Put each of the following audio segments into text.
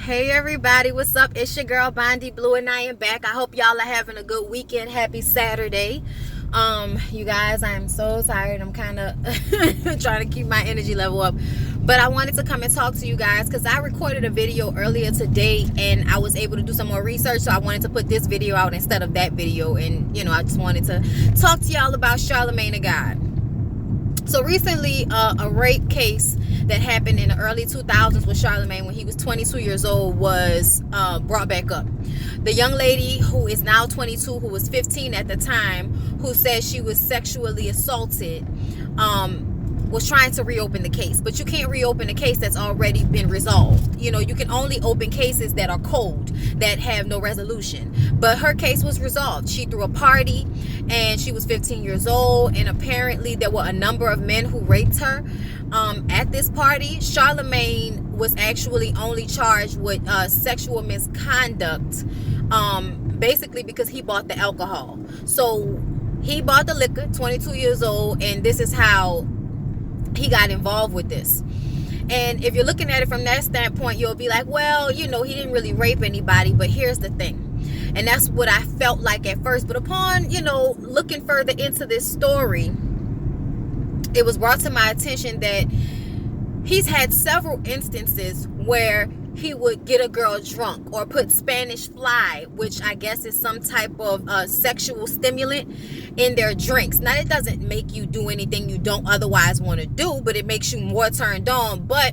Hey everybody, what's up? It's your girl Bondy Blue and I am back. I hope y'all are having a good weekend. Happy Saturday. You guys, I am so tired. I'm kind of trying to keep my energy level up. But I wanted to come and talk to you guys because I recorded a video earlier today and I was able to do some more research. So I wanted to put this video out instead of that video. And, you know, I just wanted to talk to y'all about Charlamagne the God. So recently, a rape case that happened in the early 2000s with Charlamagne when he was 22 years old was brought back up. The young lady who is now 22, who was 15 at the time, who said she was sexually assaulted, was trying to reopen the case. But you can't reopen a case that's already been resolved. You know, you can only open cases that are cold, that have no resolution. But her case was resolved. She threw a party and she was 15 years old, and apparently there were a number of men who raped her at this party. Charlamagne was actually only charged with sexual misconduct, basically because he bought the alcohol. So he bought the liquor, 22 years old, and this is how he got involved with this. And if you're looking at it from that standpoint, you'll be like, well, you know, he didn't really rape anybody. But here's the thing, and that's what I felt like at first. But upon, you know, looking further into this story, it was brought to my attention that he's had several instances where he would get a girl drunk or put Spanish fly, which I guess is some type of sexual stimulant, in their drinks. Now, it doesn't make you do anything you don't otherwise want to do, but it makes you more turned on. But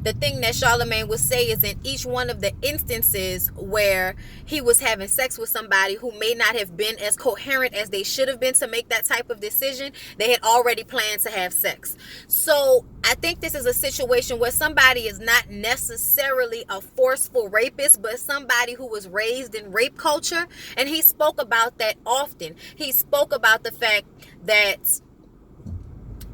the thing that Charlamagne would say is in each one of the instances where he was having sex with somebody who may not have been as coherent as they should have been to make that type of decision, they had already planned to have sex. So I think this is a situation where somebody is not necessarily a forceful rapist, but somebody who was raised in rape culture. And he spoke about that often. He spoke about the fact that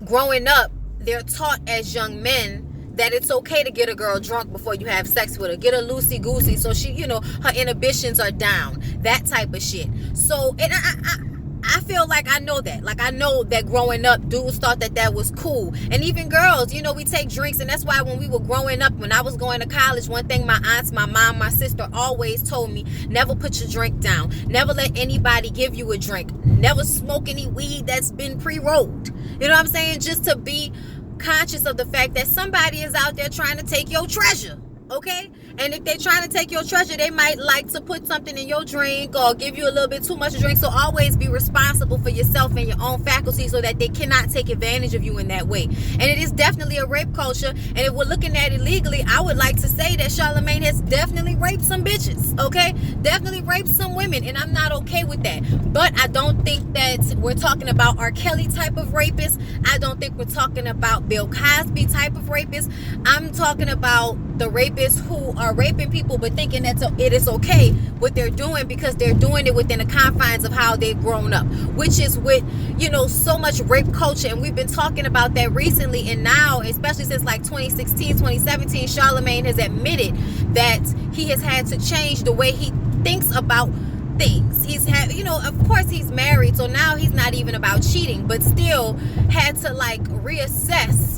growing up, they're taught as young men that it's okay to get a girl drunk before you have sex with her. Get her loosey-goosey so she, you know, her inhibitions are down. That type of shit. So, and I feel like I know that. Like, I know that growing up, dudes thought that that was cool. And even girls, you know, we take drinks. And that's why when we were growing up, when I was going to college, one thing my aunts, my mom, my sister always told me, never put your drink down. Never let anybody give you a drink. Never smoke any weed that's been pre-rolled. You know what I'm saying? Just to be conscious of the fact that somebody is out there trying to take your treasure, okay? And if they're trying to take your treasure, they might like to put something in your drink or give you a little bit too much to drink. So always be responsible for yourself and your own faculty so that they cannot take advantage of you in that way. And it is definitely a rape culture. And if we're looking at it legally, I would like to say that Charlamagne has definitely raped some bitches, okay? Definitely raped some women, and I'm not okay with that. But I don't think that we're talking about R. Kelly type of rapist. I don't think we're talking about Bill Cosby type of rapist. I'm talking about the rapists who are raping people but thinking that it is okay what they're doing because they're doing it within the confines of how they've grown up, which is with, you know, so much rape culture. And we've been talking about that recently, and now, especially since like 2016, 2017, Charlamagne has admitted that he has had to change the way he thinks about things. He's had, you know, of course he's married, so now he's not even about cheating, but still had to like reassess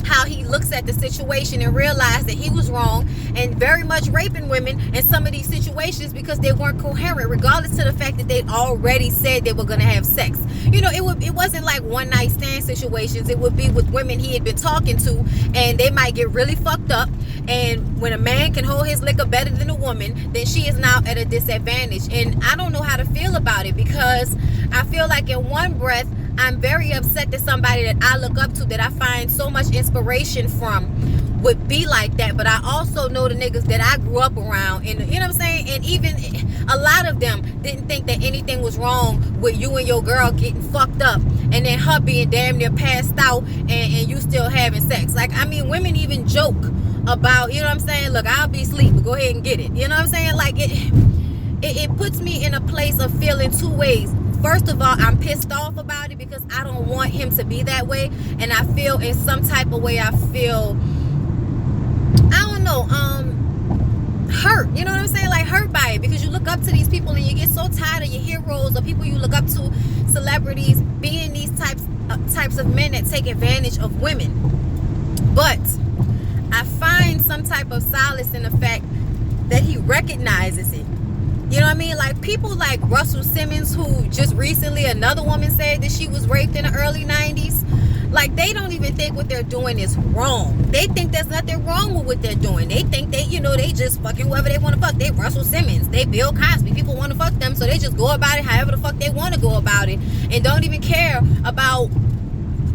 how he looks at the situation and realize that he was wrong and very much raping women in some of these situations because they weren't coherent, regardless to the fact that they already said they were going to have sex. You know, it wasn't like one night stand situations. It would be with women he had been talking to, and they might get really fucked up. And when a man can hold his liquor better than a woman, then she is now at a disadvantage. And I don't know how to feel about it because I feel like in one breath, I'm very upset that somebody that I look up to, that I find so much inspiration from, would be like that. But I also know the niggas that I grew up around, and you know what I'm saying? And even a lot of them didn't think that anything was wrong with you and your girl getting fucked up and then her being damn near passed out and you still having sex. Like, I mean, women even joke about, you know what I'm saying? Look, I'll be asleep, but go ahead and get it. You know what I'm saying? Like, it puts me in a place of feeling two ways. First of all, I'm pissed off about it because I don't want him to be that way. And I feel in some type of way, I feel, I don't know, hurt. You know what I'm saying? Like, hurt by it because you look up to these people and you get so tired of your heroes or people you look up to, celebrities, being these types of men that take advantage of women. But I find some some type of solace in the fact that he recognizes it. You know what I mean? Like people like Russell Simmons, who just recently another woman said that she was raped in the early 90s. Like they don't even think what they're doing is wrong. They think there's nothing wrong with what they're doing. They think they, they just fucking whoever they want to fuck. They Russell Simmons, they Bill Cosby. People want to fuck them, so they just go about it however the fuck they want to go about it, and don't even care about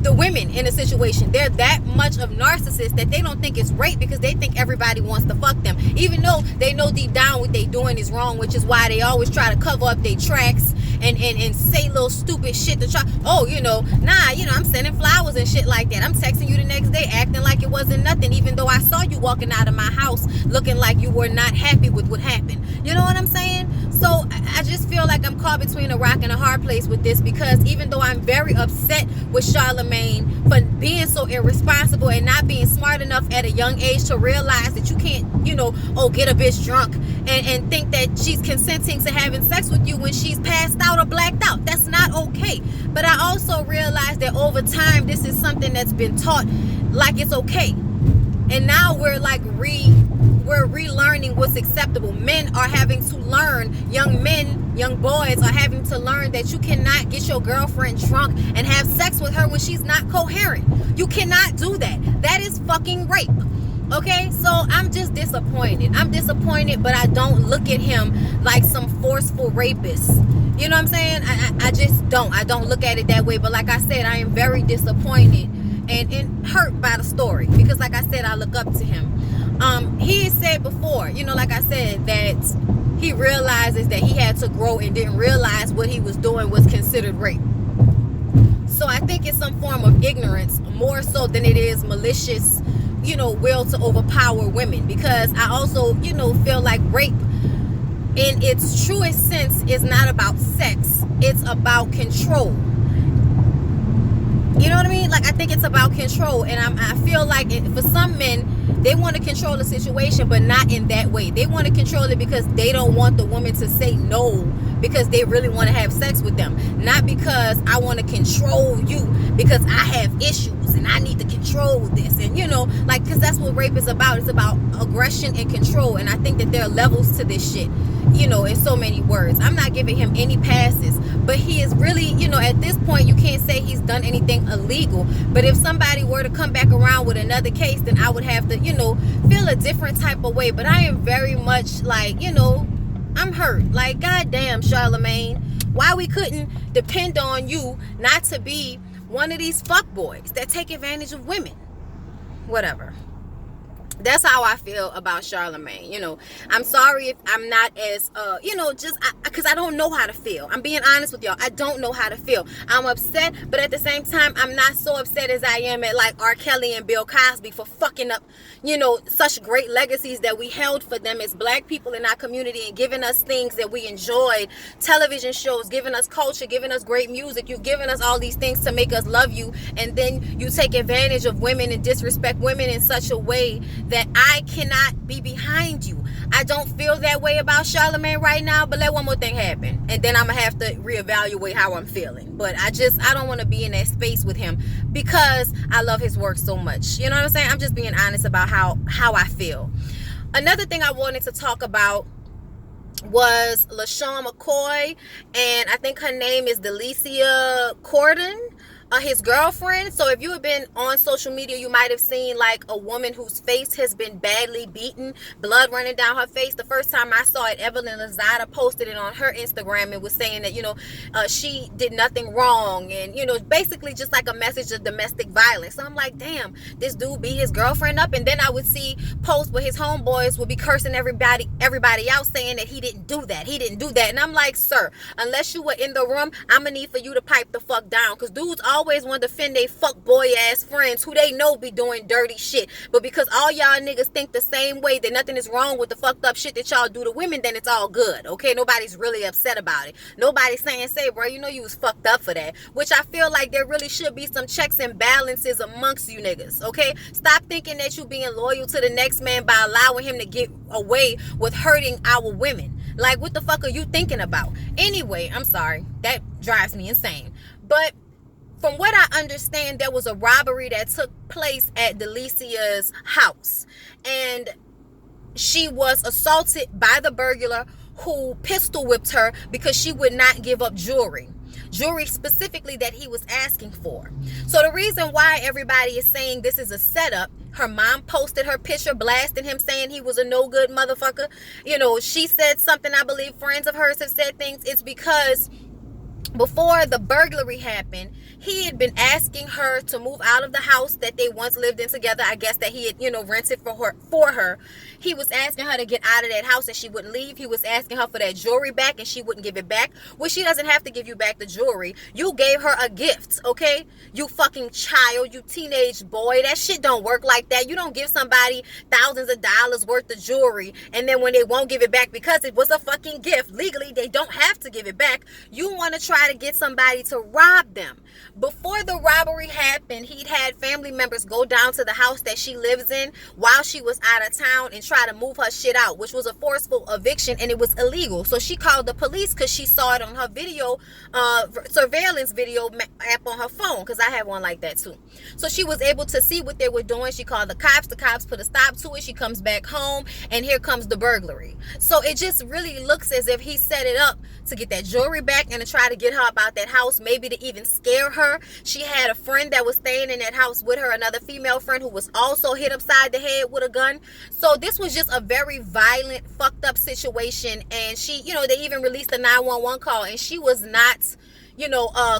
the women in a situation. They're that much of narcissists that they don't think it's rape because they think everybody wants to fuck them, even though they know deep down what they doing is wrong, which is why they always try to cover up their tracks and say little stupid shit to try, I'm sending flowers and shit like that. I'm texting you the next day acting like it wasn't nothing, even though I saw you walking out of my house looking like you were not happy with what happened. You know what I'm saying? So I just feel like I'm caught between a rock and a hard place with this, because even though I'm very upset with Charlamagne for being so irresponsible and not being smart enough at a young age to realize that you can't, get a bitch drunk and think that she's consenting to having sex with you when she's passed out or blacked out. That's not okay. But I also realize that over time, this is something that's been taught like it's okay. And now we're like relearning what's acceptable. Men are having to learn, young boys are having to learn that you cannot get your girlfriend drunk and have sex with her when she's not coherent. You cannot do that. That is fucking rape. Okay, so I'm just disappointed. I'm disappointed, but I don't look at him like some forceful rapist. You know what I'm saying? I just don't. I don't look at it that way. But like I said, I am very disappointed and hurt by the story, because like I said, I look up to him. He has said before, like I said, that he realizes that he had to grow and didn't realize what he was doing was considered rape. So I think it's some form of ignorance more so than it is malicious, will to overpower women. Because I also, feel like rape in its truest sense is not about sex. It's about control. You know what I mean? Like, I think it's about control. And I feel like for some men, they want to control the situation, but not in that way. They want to control it because they don't want the woman to say no, because they really want to have sex with them. Not because I want to control you because I have issues and I need to control this. And, because that's what rape is about. It's about aggression and control. And I think that there are levels to this shit, in so many words. I'm not giving him any passes, but he is really, at this point, you can't say he's done anything illegal. But if somebody were to come back around with another case, then I would have to, feel a different type of way. But I am very much like, I'm hurt. Like, goddamn, Charlamagne, why we couldn't depend on you not to be one of these fuckboys that take advantage of women. Whatever. That's how I feel about Charlamagne. I'm sorry if I'm not as, because I don't know how to feel. I'm being honest with y'all. I don't know how to feel. I'm upset, but at the same time, I'm not so upset as I am at like R. Kelly and Bill Cosby for fucking up, such great legacies that we held for them as black people in our community and giving us things that we enjoyed, television shows, giving us culture, giving us great music. You've given us all these things to make us love you, and then you take advantage of women and disrespect women in such a way that I cannot be behind you. I don't feel that way about Charlamagne right now, but let one more thing happen, and then I'm gonna have to reevaluate how I'm feeling. But I don't want to be in that space with him because I love his work so much. You know what I'm saying? I'm just being honest about how I feel. Another thing I wanted to talk about was Lesean McCoy, and I think her name is Lesean McCoy, his girlfriend. So if you have been on social media, you might have seen like a woman whose face has been badly beaten, blood running down her face. The first time I saw it, Evelyn Lozada posted it on her Instagram and was saying that, she did nothing wrong, and, basically just like a message of domestic violence. So I'm like, damn, this dude beat his girlfriend up. And then I would see posts where his homeboys would be cursing everybody out, saying that he didn't do that. And I'm like, sir, unless you were in the room, I'm gonna need for you to pipe the fuck down, because dudes always want to defend they fuck boy ass friends who they know be doing dirty shit. But because all y'all niggas think the same way, that nothing is wrong with the fucked up shit that y'all do to women, then it's all good. Okay, nobody's really upset about it. Nobody's saying, say, bro, you was fucked up for that. Which I feel like there really should be some checks and balances amongst you niggas. Okay, stop thinking that you being loyal to the next man by allowing him to get away with hurting our women. Like, what the fuck are you thinking about? Anyway, I'm sorry, that drives me insane. But from what I understand, there was a robbery that took place at Delicia's house, and she was assaulted by the burglar who pistol whipped her because she would not give up jewelry specifically that he was asking for. So the reason why everybody is saying this is a setup, her mom posted her picture blasting him, saying he was a no good motherfucker. She said something, I believe friends of hers have said things. It's because before the burglary happened, he had been asking her to move out of the house that they once lived in together. I guess that he had, rented for her. He was asking her to get out of that house and she wouldn't leave. He was asking her for that jewelry back and she wouldn't give it back. Well, she doesn't have to give you back the jewelry. You gave her a gift, okay? You fucking child, you teenage boy. That shit don't work like that. You don't give somebody thousands of dollars worth of jewelry and then when they won't give it back because it was a fucking gift, legally they don't have to give it back. You want to try to get somebody to rob them. Before the robbery happened, he'd had family members go down to the house that she lives in while she was out of town and try to move her shit out, which was a forceful eviction and it was illegal. So she called the police because she saw it on her video, surveillance video app on her phone, because I have one like that too. So she was able to see what they were doing. She called the cops put a stop to it. She comes back home and here comes the burglary. So it just really looks as if he set it up to get that jewelry back and to try to get her about that house, maybe to even scare her. She had a friend that was staying in that house with her, another female friend who was also hit upside the head with a gun. So this was just a very violent, fucked up situation. And she, they even released a 911 call and she was not,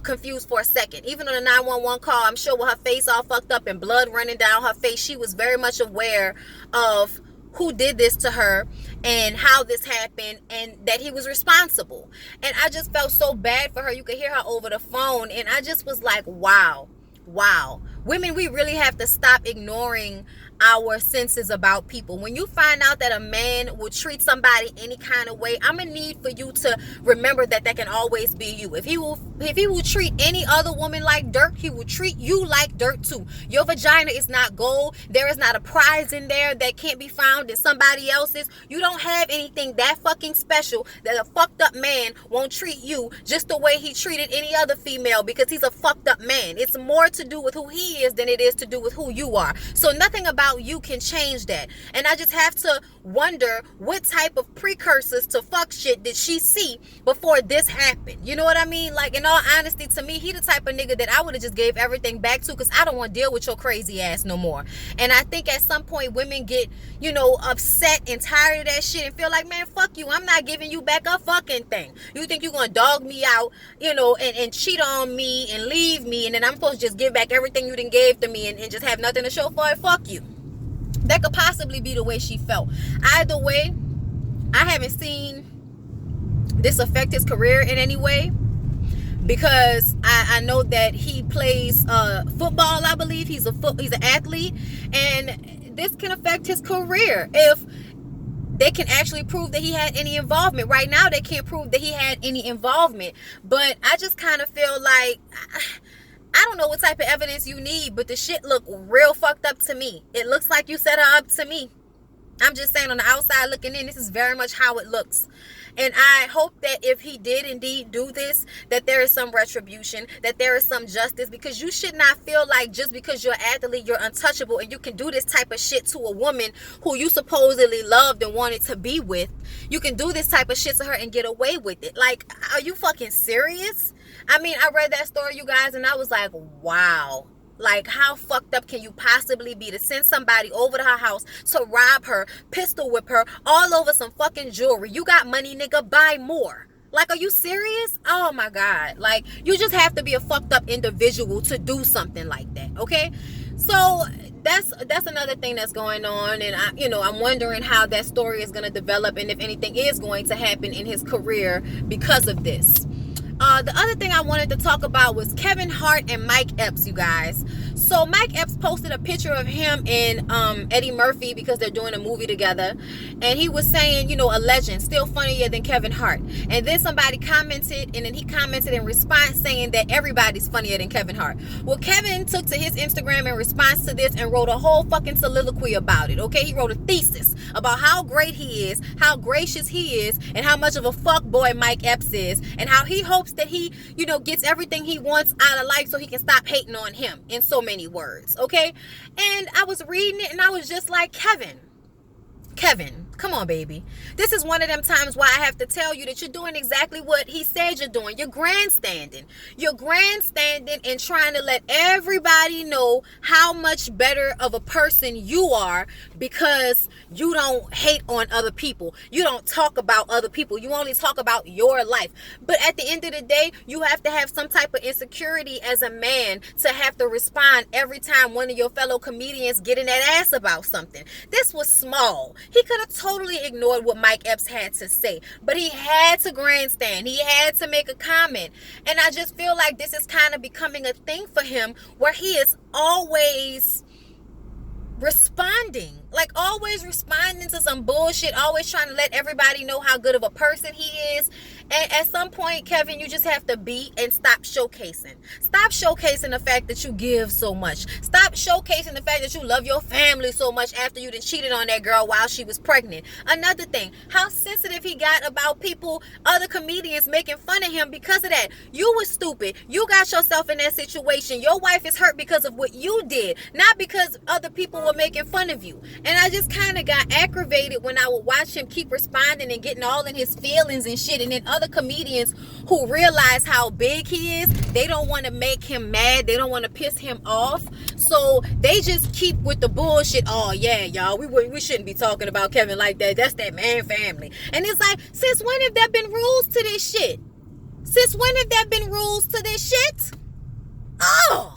confused for a second. Even on the 911 call, I'm sure with her face all fucked up and blood running down her face, she was very much aware of who did this to her and how this happened and that he was responsible. And I just felt so bad for her. You could hear her over the phone and I just was like, wow. Women, we really have to stop ignoring our senses about people. When you find out that a man will treat somebody any kind of way, I'm gonna need for you to remember that can always be you. If he will treat any other woman like dirt, he will treat you like dirt too. Your vagina is not gold. There is not a prize in there that can't be found in somebody else's. You don't have anything that fucking special that a fucked up man won't treat you just the way he treated any other female, because he's a fucked up man. It's more to do with who he is than it is to do with who you are. So nothing about you can change that. And I just have to wonder what type of precursors to fuck shit did she see before this happened. You know what I mean? Like, in all honesty, to me, he the type of nigga that I would have just gave everything back to, because I don't want to deal with your crazy ass no more. And I think at some point women get, upset and tired of that shit and feel like, man, fuck you. I'm not giving you back a fucking thing. You think you're going to dog me out, and cheat on me and leave me, and then I'm supposed to just give back everything you done gave to me and just have nothing to show for it? Fuck you. That could possibly be the way she felt. Either way, I haven't seen this affect his career in any way, because I know that he plays football. I believe he's an athlete, and this can affect his career if they can actually prove that he had any involvement. Right now, they can't prove that he had any involvement, but I just kind of feel like, I don't know what type of evidence you need, but the shit look real fucked up to me. It looks like you set her up to me. I'm just saying, on the outside looking in, this is very much how it looks. And I hope that if he did indeed do this, that there is some retribution, that there is some justice, because you should not feel like just because you're an athlete, you're untouchable and you can do this type of shit to a woman who you supposedly loved and wanted to be with. You can do this type of shit to her and get away with it. Like, are you fucking serious? I mean, I read that story, you guys, and I was like, wow. Like, how fucked up can you possibly be to send somebody over to her house to rob her, pistol whip her, all over some fucking jewelry? You got money, nigga, buy more. Like, are you serious? Oh my God. Like, you just have to be a fucked up individual to do something like that, okay? So that's another thing that's going on, and I'm wondering how that story is going to develop and if anything is going to happen in his career because of this. The other thing I wanted to talk about was Kevin Hart and Mike Epps, you guys. So Mike Epps posted a picture of him and Eddie Murphy because they're doing a movie together, and he was saying, a legend, still funnier than Kevin Hart. And then somebody commented, and then he commented in response saying that everybody's funnier than Kevin Hart. Well, Kevin took to his Instagram in response to this and wrote a whole fucking soliloquy about it. Okay, he wrote a thesis about how great he is, how gracious he is, and how much of a fuck boy Mike Epps is, and how he hopes that he, gets everything he wants out of life so he can stop hating on him, in so many words. Okay, and I was reading it and I was just like, Kevin, come on, baby. This is one of them times why I have to tell you that you're doing exactly what he said you're doing. You're grandstanding. You're grandstanding and trying to let everybody know how much better of a person you are because you don't hate on other people. You don't talk about other people. You only talk about your life. But at the end of the day, you have to have some type of insecurity as a man to have to respond every time one of your fellow comedians get in that ass about something. This was small. He could have totally ignored what Mike Epps had to say, but he had to grandstand. He had to make a comment. And I just feel like this is kind of becoming a thing for him where he is always responding to some bullshit, always trying to let everybody know how good of a person he is. And at some point, Kevin, you just have to be and stop showcasing. Stop showcasing the fact that you give so much. Stop showcasing the fact that you love your family so much after you done cheated on that girl while she was pregnant. Another thing, how sensitive he got about people, other comedians making fun of him because of that. You were stupid. You got yourself in that situation. Your wife is hurt because of what you did, not because other people were making fun of you. And I just kind of got aggravated when I would watch him keep responding and getting all in his feelings and shit. And then other comedians who realize how big he is, they don't want to make him mad. They don't want to piss him off. So they just keep with the bullshit. Oh yeah, y'all, we shouldn't be talking about Kevin like that. That's that man family. And it's like, since when have there been rules to this shit? Since when have there been rules to this shit? Oh,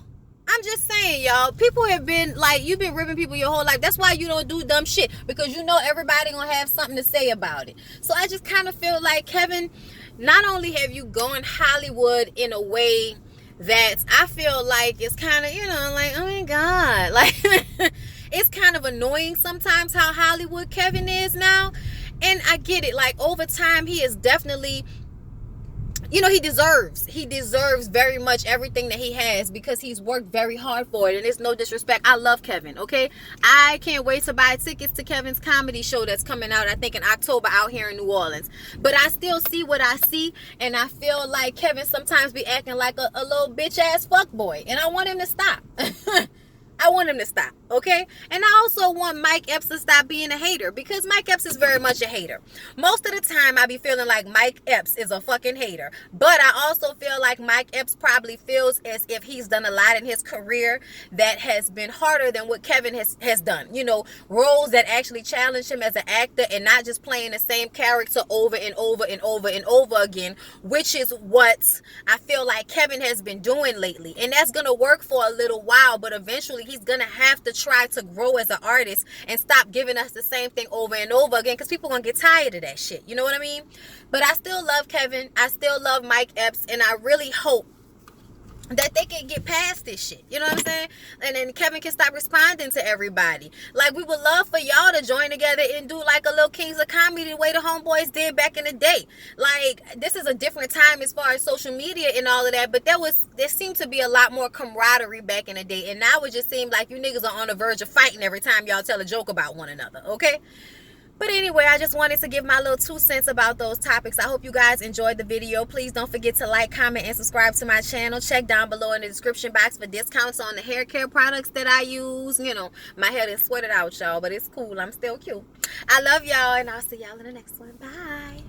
I'm just saying, y'all. People have been like, you've been ripping people your whole life. That's why you don't do dumb shit, because you know everybody gonna have something to say about it. So I just kind of feel like, Kevin, not only have you gone Hollywood in a way that I feel like it's kind of, like, oh my God, like it's kind of annoying sometimes how Hollywood Kevin is now. And I get it. Like, over time, he is definitely, he deserves very much everything that he has because he's worked very hard for it. And it's no disrespect. I love Kevin, okay? I can't wait to buy tickets to Kevin's comedy show that's coming out, I think, in October out here in New Orleans. But I still see what I see, and I feel like Kevin sometimes be acting like a little bitch-ass fuckboy. And I want him to stop. I want him to stop, okay? And I also want Mike Epps to stop being a hater, because Mike Epps is very much a hater. Most of the time, I be feeling like Mike Epps is a fucking hater. But I also feel like Mike Epps probably feels as if he's done a lot in his career that has been harder than what Kevin has done. Roles that actually challenge him as an actor and not just playing the same character over and over and over and over again, which is what I feel like Kevin has been doing lately. And that's going to work for a little while, but eventually he's gonna have to try to grow as an artist and stop giving us the same thing over and over again, because people gonna get tired of that shit. You know what I mean? But I still love Kevin. I still love Mike Epps, and I really hope that they can get past this shit. You know what I'm saying? And then Kevin can stop responding to everybody. Like, we would love for y'all to join together and do like a little Kings of Comedy the way the homeboys did back in the day. Like, this is a different time as far as social media and all of that, but there seemed to be a lot more camaraderie back in the day. And now it just seems like you niggas are on the verge of fighting every time y'all tell a joke about one another, okay? But anyway, I just wanted to give my little 2 cents about those topics. I hope you guys enjoyed the video. Please don't forget to like, comment, and subscribe to my channel. Check down below in the description box for discounts on the hair care products that I use. My hair is sweated out, y'all, but it's cool. I'm still cute. I love y'all, and I'll see y'all in the next one. Bye.